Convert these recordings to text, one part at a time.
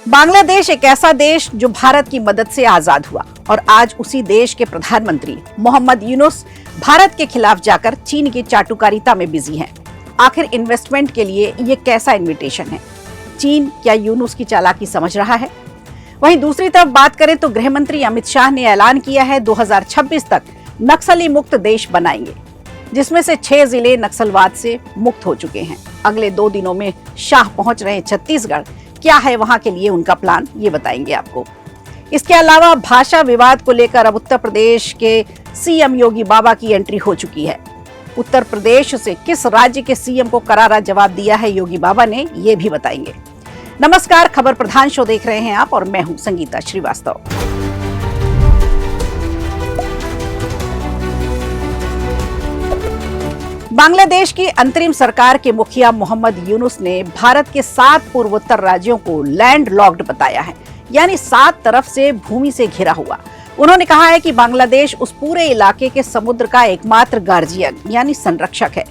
बांग्लादेश एक ऐसा देश जो भारत की मदद से आजाद हुआ और आज उसी देश के प्रधानमंत्री मोहम्मद यूनुस भारत के खिलाफ जाकर चीन की चाटुकारिता में बिजी हैं। आखिर इन्वेस्टमेंट के लिए ये कैसा इन्विटेशन है? चीन क्या यूनुस की चालाकी समझ रहा है? वहीं दूसरी तरफ बात करें तो गृह मंत्री अमित शाह ने ऐलान किया है 2026 तक नक्सली मुक्त देश बनाएंगे, जिसमें से 6 जिले नक्सलवाद से मुक्त हो चुके हैं। अगले 2 दिनों में शाह पहुंच रहे छत्तीसगढ़। क्या है वहां के लिए उनका प्लान, ये बताएंगे आपको। इसके अलावा भाषा विवाद को लेकर अब उत्तर प्रदेश के सीएम योगी बाबा की एंट्री हो चुकी है। उत्तर प्रदेश से किस राज्य के सीएम को करारा जवाब दिया है योगी बाबा ने, ये भी बताएंगे। नमस्कार, खबर प्रधान शो देख रहे हैं आप और मैं हूं संगीता श्रीवास्तव। बांग्लादेश की अंतरिम सरकार के मुखिया मोहम्मद यूनुस ने भारत के 7 पूर्वोत्तर राज्यों को लैंड लॉक्ड बताया है, यानी 7 तरफ से भूमि से घिरा हुआ। उन्होंने कहा है कि बांग्लादेश उस पूरे इलाके के समुद्र का एकमात्र गार्जियन यानी संरक्षक है।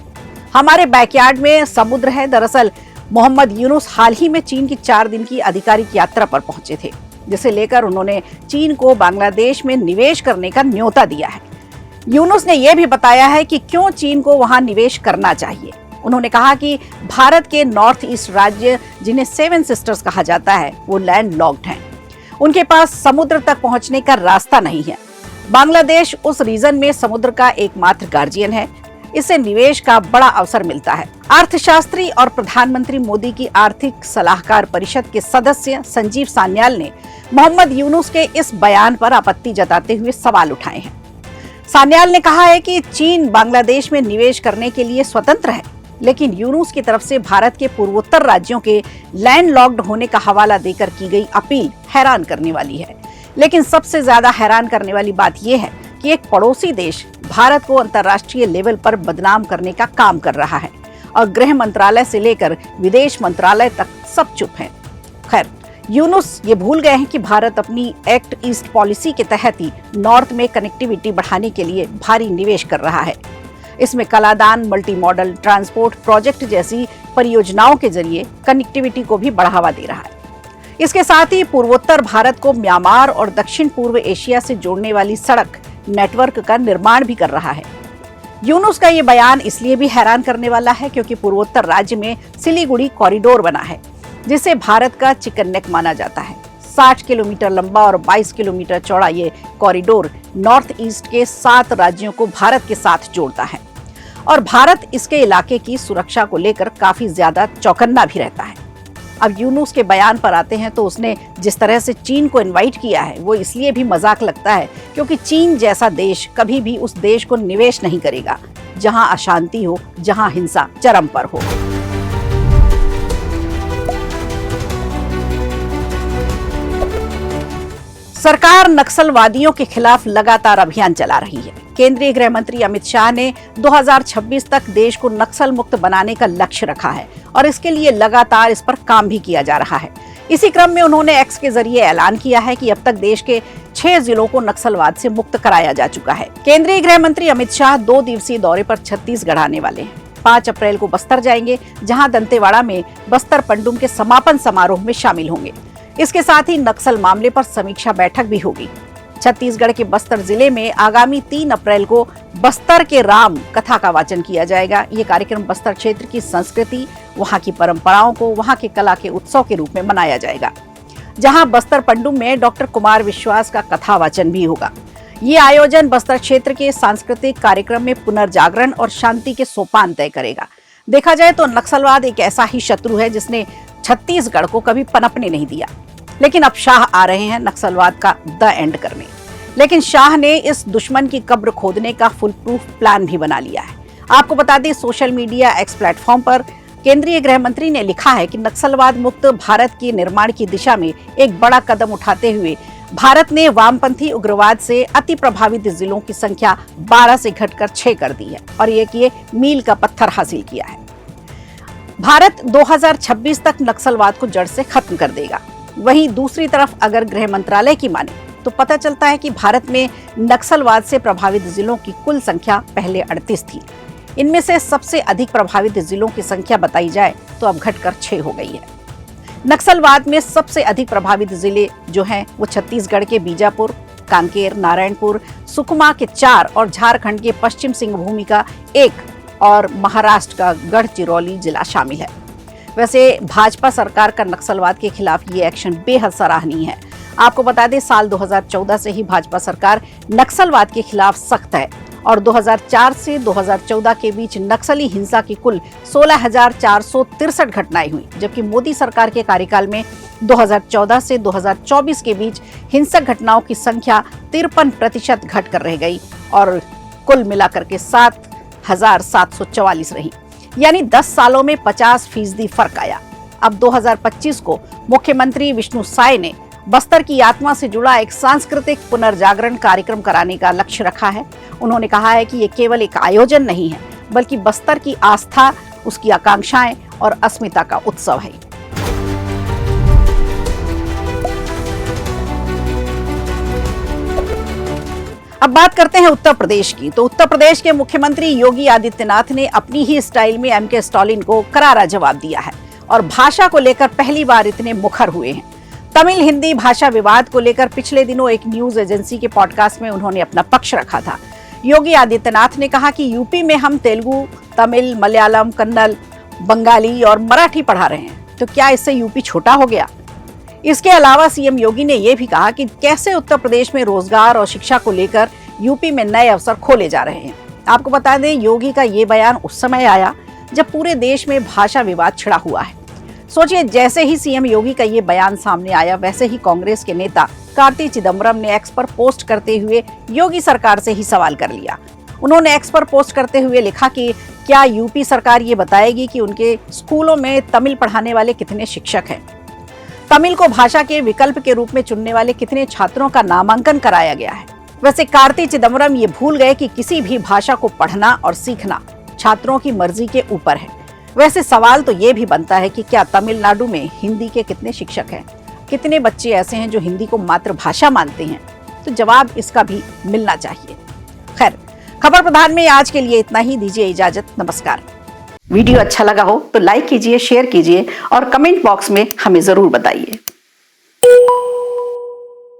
हमारे बैकयार्ड में समुद्र है। दरअसल मोहम्मद यूनुस हाल ही में चीन की 4 दिन की आधिकारिक यात्रा पर पहुंचे थे, जिसे लेकर उन्होंने चीन को बांग्लादेश में निवेश करने का न्योता दिया है। यूनुस ने यह भी बताया है कि क्यों चीन को वहां निवेश करना चाहिए। उन्होंने कहा कि भारत के नॉर्थ ईस्ट राज्य, जिन्हें 7 सिस्टर्स कहा जाता है, वो लैंड लॉक्ड हैं। उनके पास समुद्र तक पहुंचने का रास्ता नहीं है। बांग्लादेश उस रीजन में समुद्र का एकमात्र गार्जियन है। इससे निवेश का बड़ा अवसर मिलता है। अर्थशास्त्री और प्रधानमंत्री मोदी की आर्थिक सलाहकार परिषद के सदस्य संजीव सान्याल ने मोहम्मद यूनुस के इस बयान पर आपत्ति जताते हुए सवाल उठाए हैं। सान्याल ने कहा है कि चीन बांग्लादेश में निवेश करने के लिए स्वतंत्र है, लेकिन यूनुस की तरफ से भारत के पूर्वोत्तर राज्यों के लैंड लॉक्ड होने का हवाला देकर की गई अपील हैरान करने वाली है। लेकिन सबसे ज्यादा हैरान करने वाली बात यह है कि एक पड़ोसी देश भारत को अंतर्राष्ट्रीय लेवल पर बदनाम करने का काम कर रहा है और गृह मंत्रालय से लेकर विदेश मंत्रालय तक सब चुप हैं। खैर, यूनुस ये भूल गए हैं कि भारत अपनी एक्ट ईस्ट पॉलिसी के तहत ही नॉर्थ में कनेक्टिविटी बढ़ाने के लिए भारी निवेश कर रहा है। इसमें Kaladan, multi modal transport project जैसी परियोजनाओं के जरिए कनेक्टिविटी को भी बढ़ावा दे रहा है। इसके साथ ही पूर्वोत्तर भारत को म्यांमार और दक्षिण पूर्व एशिया से जोड़ने वाली सड़क नेटवर्क का निर्माण भी कर रहा है। यूनुस का ये बयान इसलिए भी हैरान करने वाला है क्योंकि पूर्वोत्तर राज्य में सिलीगुड़ी कॉरिडोर बना है, जिसे भारत का चिकन नेक माना जाता है। 60 किलोमीटर लंबा और 22 किलोमीटर चौड़ा ये कॉरिडोर नॉर्थ ईस्ट के 7 राज्यों को भारत के साथ जोड़ता है और भारत इसके इलाके की सुरक्षा को लेकर काफी ज्यादा चौकन्ना भी रहता है। अब यूनुस के बयान पर आते हैं तो उसने जिस तरह से चीन को इनवाइट किया है वो इसलिए भी मजाक लगता है क्योंकि चीन जैसा देश कभी भी उस देश को निवेश नहीं करेगा जहां अशांति हो, जहां हिंसा चरम पर हो। सरकार नक्सलवादियों के खिलाफ लगातार अभियान चला रही है। केंद्रीय गृह मंत्री अमित शाह ने 2026 तक देश को नक्सल मुक्त बनाने का लक्ष्य रखा है और इसके लिए लगातार इस पर काम भी किया जा रहा है। इसी क्रम में उन्होंने एक्स के जरिए ऐलान किया है कि अब तक देश के 6 जिलों को नक्सलवाद से मुक्त कराया जा चुका है। केंद्रीय गृह मंत्री अमित शाह 2 दिवसीय दौरे पर छत्तीसगढ़ आने वाले हैं। 5 अप्रैल को बस्तर जाएंगे, जहां दंतेवाड़ा में बस्तर पंडुम के समापन समारोह में शामिल होंगे। इसके साथ ही नक्सल मामले पर समीक्षा बैठक भी होगी। छत्तीसगढ़ के बस्तर जिले में आगामी 3 अप्रैल को बस्तर के राम कथा का वाचन किया जाएगा। ये कार्यक्रम बस्तर क्षेत्र की संस्कृति, वहां की परंपराओं को वहां के कला के उत्सव के रूप में मनाया जाएगा, जहां बस्तर पंडुम में डॉक्टर कुमार विश्वास का कथा वाचन भी होगा। ये आयोजन बस्तर क्षेत्र के सांस्कृतिक कार्यक्रम में पुनर्जागरण और शांति के सोपान तय करेगा। देखा जाए तो नक्सलवाद एक ऐसा ही शत्रु है जिसने छत्तीसगढ़ को कभी पनपने नहीं दिया, लेकिन अब शाह आ रहे हैं नक्सलवाद का द एंड करने। लेकिन शाह ने इस दुश्मन की कब्र खोदने का फुल प्रूफ प्लान भी बना लिया है। आपको बता दें, सोशल मीडिया एक्स प्लेटफॉर्म पर केंद्रीय गृह मंत्री ने लिखा है कि नक्सलवाद मुक्त भारत के निर्माण की दिशा में एक बड़ा कदम उठाते हुए भारत ने वामपंथी उग्रवाद से अति प्रभावित जिलों की संख्या 12 से घटकर 6 कर दी है और ये मील का पत्थर हासिल किया है। भारत 2026 तक नक्सलवाद को जड़ से खत्म कर देगा। वहीं दूसरी तरफ अगर गृह मंत्रालय की माने तो पता चलता है कि भारत में नक्सलवाद से प्रभावित जिलों की कुल संख्या पहले 38 थी। इनमें से सबसे अधिक प्रभावित जिलों की संख्या बताई जाए तो अब घटकर 6 हो गई है। नक्सलवाद में सबसे अधिक प्रभावित जिले जो हैं वो छत्तीसगढ़ के बीजापुर, कांकेर, नारायणपुर, सुकमा के 4 और झारखंड के पश्चिम सिंहभूमि का 1 और महाराष्ट्र का गढ़चिरौली जिला शामिल है। वैसे भाजपा सरकार का नक्सलवाद के खिलाफ ये एक्शन बेहद सराहनीय है। आपको बता दें, साल 2014 से ही भाजपा सरकार नक्सलवाद के खिलाफ सख्त है और 2004 से 2014 के बीच नक्सली हिंसा की कुल 16,463 घटनाएं हुई, जबकि मोदी सरकार के कार्यकाल में 2014 से 2024 के बीच हिंसक घटनाओं की संख्या 53% घटकर रह गई और कुल मिलाकर के 7,744 रही। यानी 10 सालों में 50% फर्क आया। अब 2025 को मुख्यमंत्री विष्णु साय ने बस्तर की आत्मा से जुड़ा एक सांस्कृतिक पुनर्जागरण कार्यक्रम कराने का लक्ष्य रखा है। उन्होंने कहा है कि ये केवल एक आयोजन नहीं है, बल्कि बस्तर की आस्था, उसकी आकांक्षाएं और अस्मिता का उत्सव है। अब बात करते हैं उत्तर प्रदेश की। तो उत्तर प्रदेश के मुख्यमंत्री योगी आदित्यनाथ ने अपनी ही स्टाइल में एमके स्टालिन को करारा जवाब दिया है और भाषा को लेकर पहली बार इतने मुखर हुए हैं। तमिल हिंदी भाषा विवाद को लेकर पिछले दिनों एक न्यूज एजेंसी के पॉडकास्ट में उन्होंने अपना पक्ष रखा था। योगी आदित्यनाथ ने कहा कि यूपी में हम तेलुगु, तमिल, मलयालम, कन्नड़, बंगाली और मराठी पढ़ा रहे हैं, तो क्या इससे यूपी छोटा हो गया? इसके अलावा सीएम योगी ने यह भी कहा कि कैसे उत्तर प्रदेश में रोजगार और शिक्षा को लेकर यूपी में नए अवसर खोले जा रहे हैं। आपको बता दें, योगी का ये बयान उस समय आया जब पूरे देश में भाषा विवाद छिड़ा हुआ है। सोचिए, जैसे ही सीएम योगी का ये बयान सामने आया, वैसे ही कांग्रेस के नेता कार्ति चिदम्बरम ने एक्स पर पोस्ट करते हुए योगी सरकार से ही सवाल कर लिया। उन्होंने एक्स पर पोस्ट करते हुए लिखा कि क्या यूपी सरकार ये बताएगी कि उनके स्कूलों में तमिल पढ़ाने वाले कितने शिक्षक हैं? तमिल को भाषा के विकल्प के रूप में चुनने वाले कितने छात्रों का नामांकन कराया गया है? वैसे कार्ति चिदम्बरम ये भूल गए कि किसी भी भाषा को पढ़ना और सीखना छात्रों की मर्जी के ऊपर है। वैसे सवाल तो ये भी बनता है कि क्या तमिलनाडु में हिंदी के कितने शिक्षक हैं? कितने बच्चे ऐसे हैं जो हिंदी को मातृभाषा मानते हैं? तो जवाब इसका भी मिलना चाहिए। खैर, खबर प्रधान में आज के लिए इतना ही। दीजिए इजाजत, नमस्कार। वीडियो अच्छा लगा हो तो लाइक कीजिए, शेयर कीजिए और कमेंट बॉक्स में हमें जरूर बताइए।